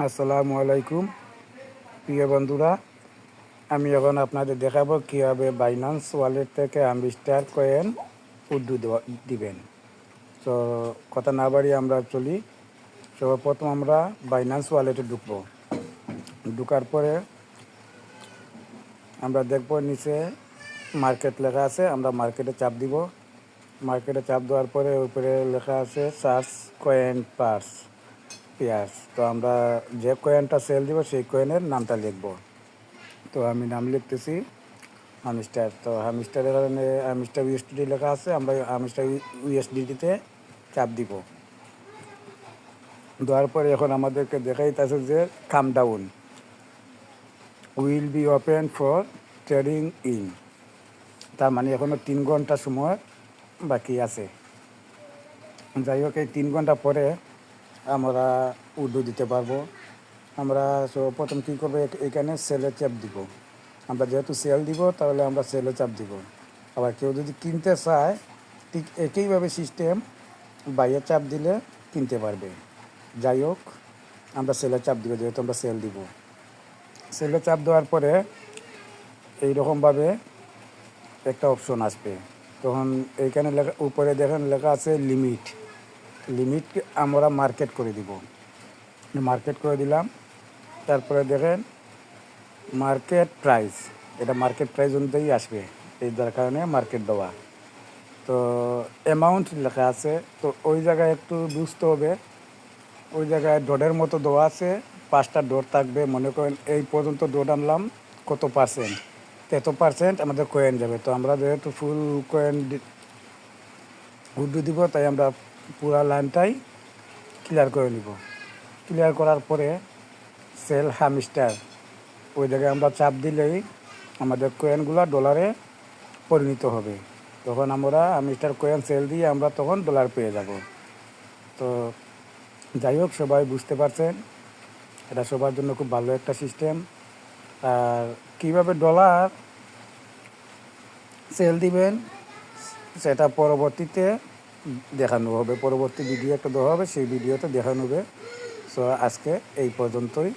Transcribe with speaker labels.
Speaker 1: আসসালামু আলাইকুম প্রিয় বন্ধুরা। আমি এখন আপনাদের দেখাবো কীভাবে বাইন্যান্স ওয়ালেট থেকে আনলিস্টেড কয়েন দিবেন। তো কথা না বাড়িয়ে আমরা চলি। সর্বপ্রথম আমরা বাইন্যান্স ওয়ালেটে ঢুকবো। ঢুকার পরে আমরা দেখব নিচে মার্কেট লেখা আছে, আমরা মার্কেটে চাপ দিব। মার্কেটে চাপ দেওয়ার পরে উপরে লেখা আছে সার্চ কয়েন পেয়ার্স। তো আমরা যে কয়েনটা সেল দিব সেই কয়েনের নামটা লিখব। তো আমি নাম লিখতেছি হামিস্টার। তো হামিস্টারের কারণে হামিস্টার ইউএসডিটি লেখা আছে, আমরা হামিস্টার ইউএসডিটিতে চাপ দিব। দেওয়ার পরে এখন আমাদেরকে দেখাইতেছে যে come down will be open for trading in. তার মানে এখনও 3 ঘন্টা সময় বাকি আছে। যাই হোক, এই 3 ঘন্টা পরে আমরা উইথড্র দিতে পারবো। আমরা প্রথম কী করবো, এখানে সেলে চাপ দিব। আমরা যেহেতু সেল দিব তাহলে আমরা সেলে চাপ দিব। আবার কেউ যদি কিনতে চায় ঠিক একইভাবে সিস্টেম, বাইরে চাপ দিলে কিনতে পারবে। যাই হোক, আমরা সেলে চাপ দিব যেহেতু আমরা সেল দিব। সেলে চাপ দেওয়ার পরে এইরকমভাবে একটা অপশন আসবে। তখন এইখানে লেখা উপরে দেখেন লেখা আছে লিমিট আমরা মার্কেট করে দিব। মার্কেট করে দিলাম। তারপরে দেখেন মার্কেট প্রাইস, এটা মার্কেট প্রাইস অনুযায়ী আসবে, এই যার কারণে মার্কেট দেওয়া। তো অ্যামাউন্ট লেখা আছে, তো ওই জায়গায় একটু বুঝতে হবে। ওই জায়গায় ডটের মতো দেওয়া আছে, 5টা ডট থাকবে। মনে করেন এই পর্যন্ত ডট আনলাম কত পার্সেন্ট, এত পার্সেন্ট আমাদের কয়েন যাবে। তো আমরা যেহেতু ফুল কয়েন উইথড্র দিব, তাই আমরা পুরা লাইনটাই ক্লিয়ার করে নিব। ক্লিয়ার করার পরে সেল হামিস্টার, ওই জায়গায় আমরা চাপ দিলেই আমাদের কয়েনগুলো ডলারে পরিণত হবে। তখন আমরা হামিস্টার কয়েন সেল দিয়ে আমরা তখন ডলার পেয়ে যাব। তো যাই হোক, সবাই বুঝতে পারছেন, এটা সবার জন্য খুব ভালো একটা সিস্টেম। আর কীভাবে ডলার সেল দিবেন সেটা পরবর্তীতে দেখানো হবে, পরবর্তী ভিডিও একটা দেওয়া হবে, সেই ভিডিওতে দেখানো হবে। সো আজকে এই পর্যন্তই।